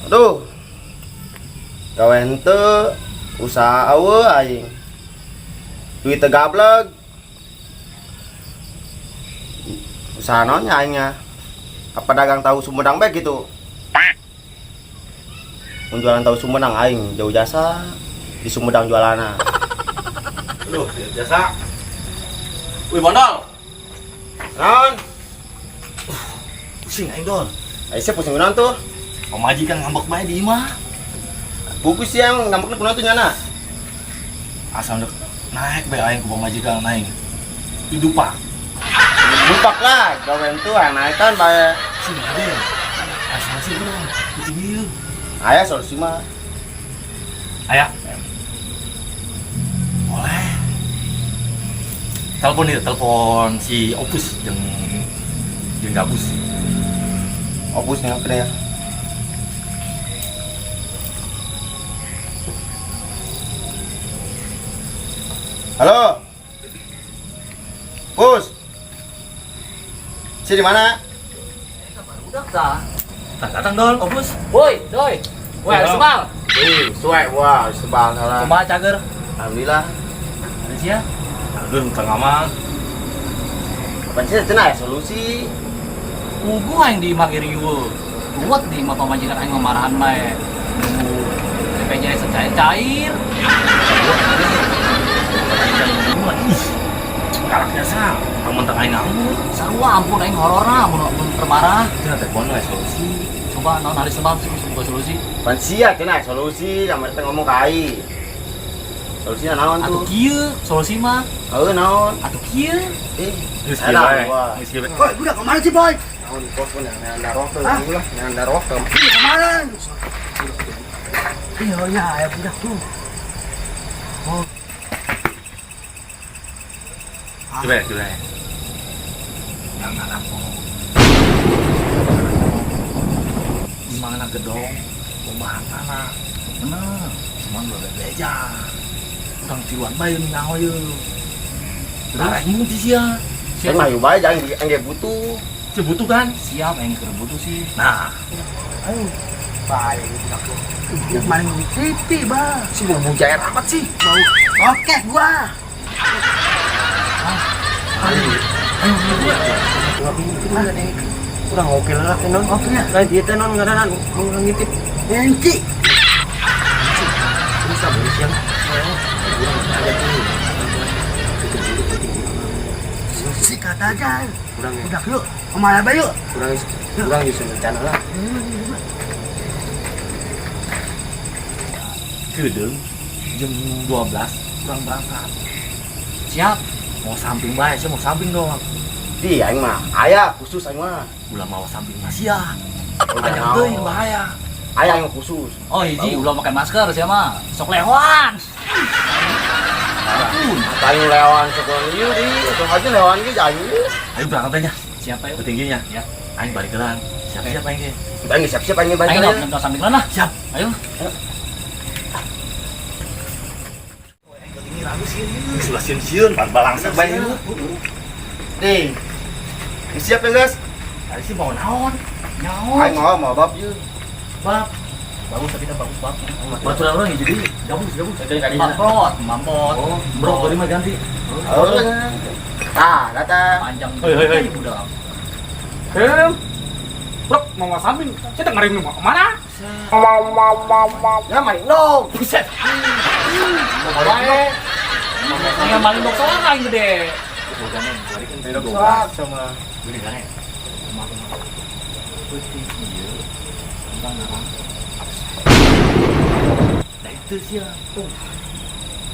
Aduh. Gawe henteu usaha eueuh aing. Duit teu gablek. Usaha naon nya aing nya? Apa dagang tahu Sumedang bae gitu? Mun jualan tahu Sumedang aing jauh jasa di Sumedang jualanna. Aduh, jasa. Wih, Bondol. Naon? Pusing aing, Dol. Aing sia pusing naon tuh? Pamajikan ngambek bae di imah. Bukus yang ngambekna kunaon tuh nyana? Asal dek naik bae aing ke pamajikan aing. Hidupak. Lupak lah, gawe henteu naik kan bae. Sih gede. Asal sih belum. Kucing ieu. Aya solusi mah. Aya. Boleh. Telepon si Opus jeung Gabus. Opus nya kene ya. Halo. Pus. Si di mana? Udah kah? Datang Dol, Opus. Woi, doi. Woi, Halo. sebal. Suwe, wah, sebal salah. Kumaha cager? Alhamdulillah. Ada sia? Aduh, tengah mah. Apa sih cenah solusi? Kugu aing di magiri ieu. Kuat di mah pamajikan aing mamarahan bae. BPJS cair-cair. Karaknya sah. Mentang aing nganggur. Sarua ampun aing hororna mun termarah. Cenah telepon we solusi. Coba naon hari sebab sih sebuah solusi. Pan sia cenah solusi, sama teh ngomong kai. Solusinya naon Atuh tuh? kieu solusi mah. Heuh naon? Atuh kieu. Geus Ada, kieu bae. wah. Geus kieu bae. Boy, budak kemana sih, Boy? Naon di pos nya nyanda rokem ulah, nyanda rokem. Ini kemana? Iya, ya, ya budak tuh. Coba. Yang ngalampung. Di mana gedong, pembahan tanah. Bener, cuman lo bebeja. Orang tiluan bae nih nyaho ye. Terus mun di sia. Saya mah yuk bae jangan engge butuh. Sia butuh kan? Siap aing keur butuh sih. Nah, Ayo. Baik, budak tuh. Yang main di TV, Bah. Si mau mujair amat sih? Mau oke gua. Kurang oke lah non. Oke ya. Kayak dia non ngadanan mau ngintip. Enci. Bisa boleh siang. Sikat aja. Kurang ya. Budak yuk. Kemana ba yuk? Kurang bisa rencana lah. kedeung jam 12 kurang berangkat. Siap. Mau samping bae, saya mau samping doang. Di aing mah aya khusus aing mah. Ulah mau samping mah sia. Oh, Banyak jangan. teuing bahaya. Aya yang khusus. Oh, hiji ulah pakai masker sia mah. Sok lehoan. Paling lewan sekolah ieu di, atau aja lewan ge jayu. Ayo berangkat aja. Siapa yuk? Petingginya. Ya. Aing balik gelan. Siap-siap aing ge. Kita nggak siap-siap aing balik Ayo ya. nonton samping lah. Siap. Ayo. Sudah sieun-sieun, balangsak bae ieu. Nih. Siap ya guys? Ari sih mau naon? Aing mau bab ieu. Bab. Bagus tapi bagus bab. Baturan orang jadi gabus. Mampot. Oh, bro, tadi mah ganti. Oh. Ah, datang. Panjang. Hei. Udah. Bro, mau samping, saya dengerin lu mau kemana? Ya main dong. Buset. Bae. Yang maling dokter orang gede. Bukan yang balikin beda Surat sama. Gini kan ya. Putih ieu. Tentang narang. Nah itu sih tuh.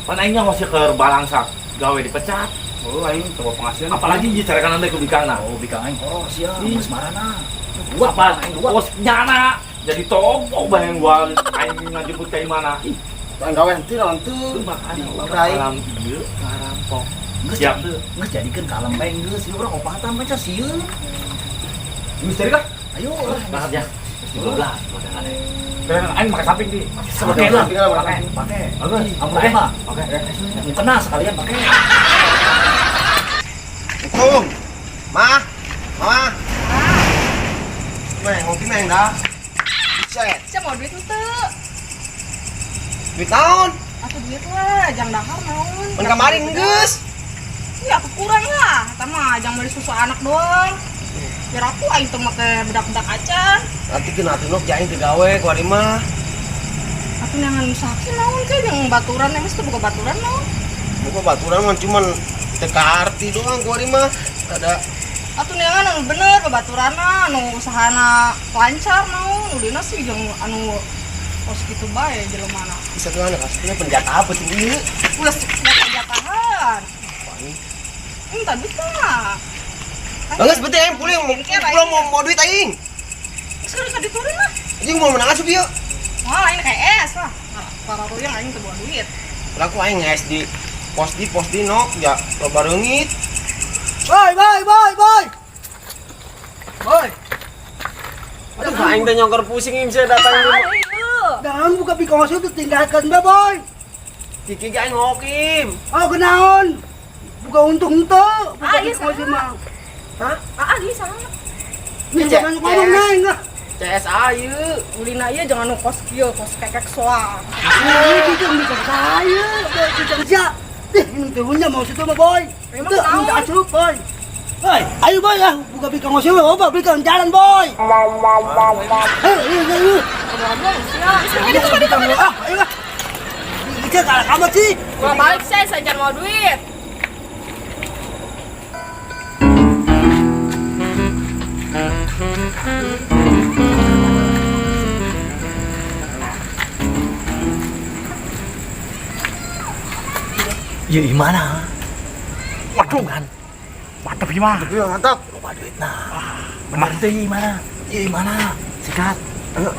Pan aingnya masih ke balangsak gawe dipecat. Oh, aing coba penghasilan. Apalagi dicarikan nanti ke bikangna. Oh, bikang aing. Oh, siap. Ih. Mas marana. Gua apa? Bos nyana. Jadi tombok bayang gua aing ngajemput ka imana. Ih, Kan gawe henteu naon teu. makanya Baik. malam ieu ngarampok. Geus Siap. geus jadikeun ka alam bae geus ieu urang opatan baca sieun. Misteri kah? Ayo, Berangkat ya. 12 bodangan ya. Dan aing pakai samping di. Pakai lah, pakai. Bagus. Oke, Pak. Oke. Mau kena sekalian pakai. Set. Saya mau duit ente. Duit naon? Atuh duit lah, jangan dahar naon. Mun kemarin geus. Iya, aku kurang lah. Eta mah jangan beli susu anak doang. Biar aku aing teh make bedak-bedak acan. Nanti kena atuh nok jaing teu gawe ku ari mah. Atuh nyangan usahake naon ke yang baturan emang teh buka baturan naon. Buka baturan mah cuman teka arti doang ku ari mah. Ada Atuh nyangan anu bener babaturanna anu usahana lancar naon. Udina sih jeung anu kos kitu bae jelemana. bisa tuh anak aslinya penjata apa tuh ini? Ulah jatahan. Entah bisa. Bagus betul aing puling mau duit aing. Sekarang diturin lah. Aing mau menang asup yuk. Wah, ini kayak es lah. Para tuyang aing teu bawa duit. Laku aing nges di pos di nok ya loba reungit. Boy. Aduh aing teh nyongker pusing ieu bisa datang di Dalam buka pikos itu tinggalkan ba boy. Ciki ge aing ngokim. Oh kenaon? Buka untung ente. Buka iya, pikos mah. Hah? Iya sama. Ini jangan ngomong neng lah. CS ayeuna. Ulina ieu jangan nu kos kieu, kos kekek soal. Ini bikin saya. Bikin siap. Ini turunnya mau situ mah boy. Memang Itu tahu. minta asup boy. Hei, ayo boy ya, buka pikos itu, apa pikos jalan boy. Ayo. Ayo lah. Bisa kalah kamu sih. Gua balik saya jangan mau duit. Ya gimana? Waduh kan. Mantap gimana? Tapi mantap. Lupa duit nah. Bener deh gimana? Ya gimana? Sikat.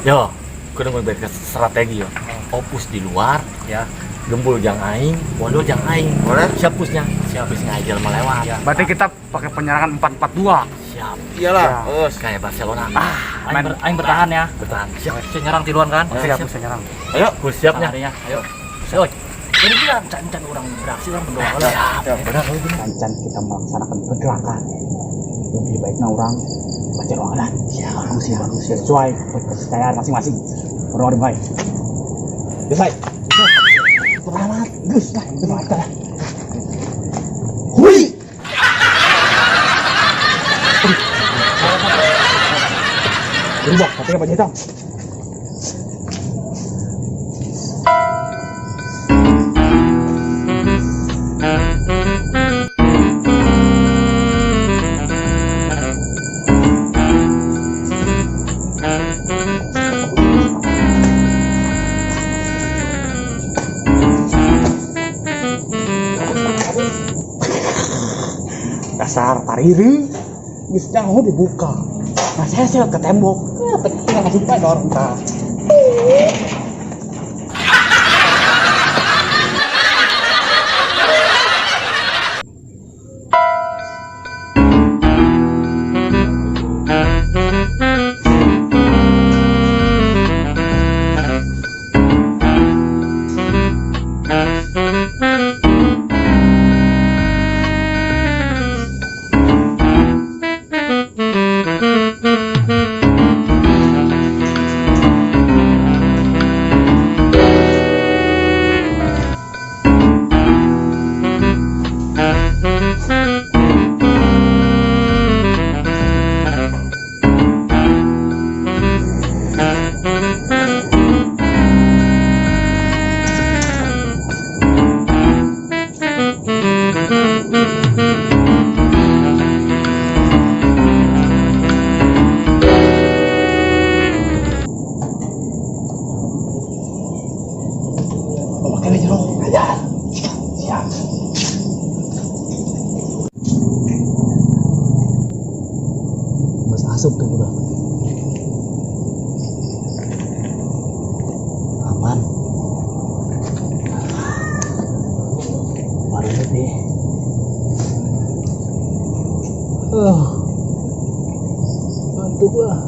Yo, kudu ngebuat strategi yo. Fokus di luar ya. Gembul jang aing, bodoh jang aing. Boleh? Siap pusnya. Siap pus ngajal melewat. Ya. Berarti kita pakai penyerangan 4-4-2. Siap. Iyalah. Ya. Terus Kayak Barcelona. main- Aing bertahan ya. Bertahan. Siap. Saya nyerang tiruan kan? Siap, bisa nyerang. Ayo, gue siapnya. Ayo. Ayo. Jadi kita can orang beraksi orang berdoa lah. Siap. Benar. Kancan kita melaksanakan pergerakan. Lebih baiknya orang baca ruangan. Siap. Sesuai kepercayaan masing-masing. Orang baik. Baik. Selamat. Gus lah, selamat lah. Hui. Berubah, tapi apa hitam? Dasar tariri, bisa mau dibuka. Nah saya ke tembok. Ya, tinggal kasih buka dorong tak. Masuk tuh udah aman baru deh ngantuk lah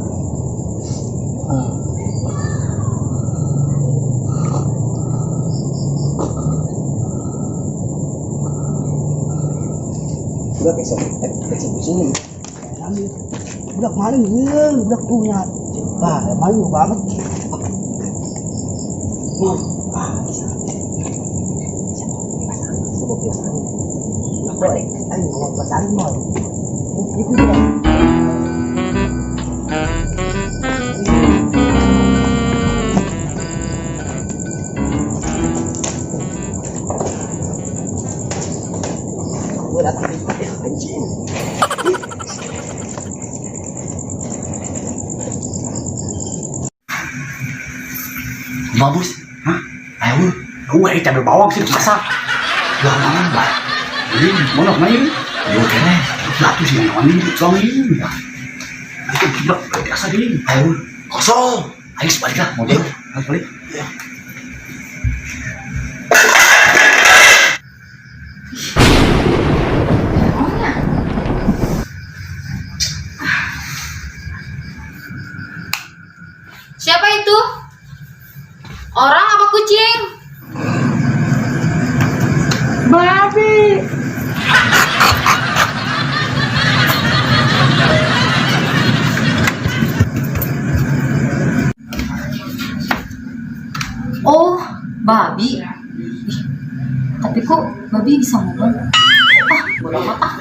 Udah besok kecil sini. Udah kemarin budak punya. Wah, malu banget. Bagus, hah? Ayo, gue cabai bawang sih masak. Bawang mbak, ini mana main? Yo kene, satu sih yang ini suami. Itu tidak biasa ding. Ayo, kosong. Ayo sebalik lah, mau balik. Ya. Siapa itu? Orang apa kucing? Babi. Oh, babi. Ih, tapi kok babi bisa ngomong? Ah, bodoh amat ah.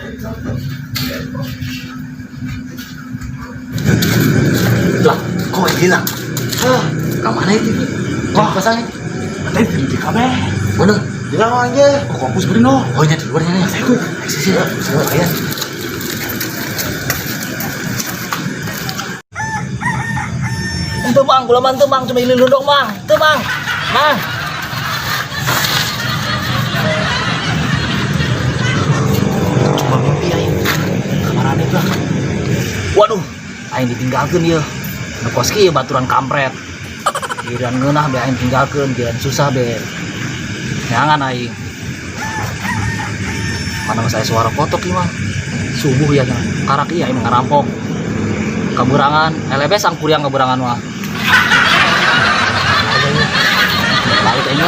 Lah, kok hilang? Kemana itu? Wah, pasangnya. Tapi di kamar. Mana? Hilang aja. Oh, kampus Brino. Oh, ini di luarnya nih. Saya ikut. Sini, ayo. Itu bang, gulaman tuh bang, cuma ini dong bang, tuh bang, bang. Cuma mimpi aing, kamaran itu lah. Waduh, aing ditinggalkan ya, nekoski ya baturan kampret. Giliran ngeunah be aing tinggalkan, giliran susah be. Jangan aing. Mana saya suara kotok ieu mah. Subuh ya kan, karak ieu aing ngarampok. Keburangan, LBS ang kuriang keburangan mah. Balik aja.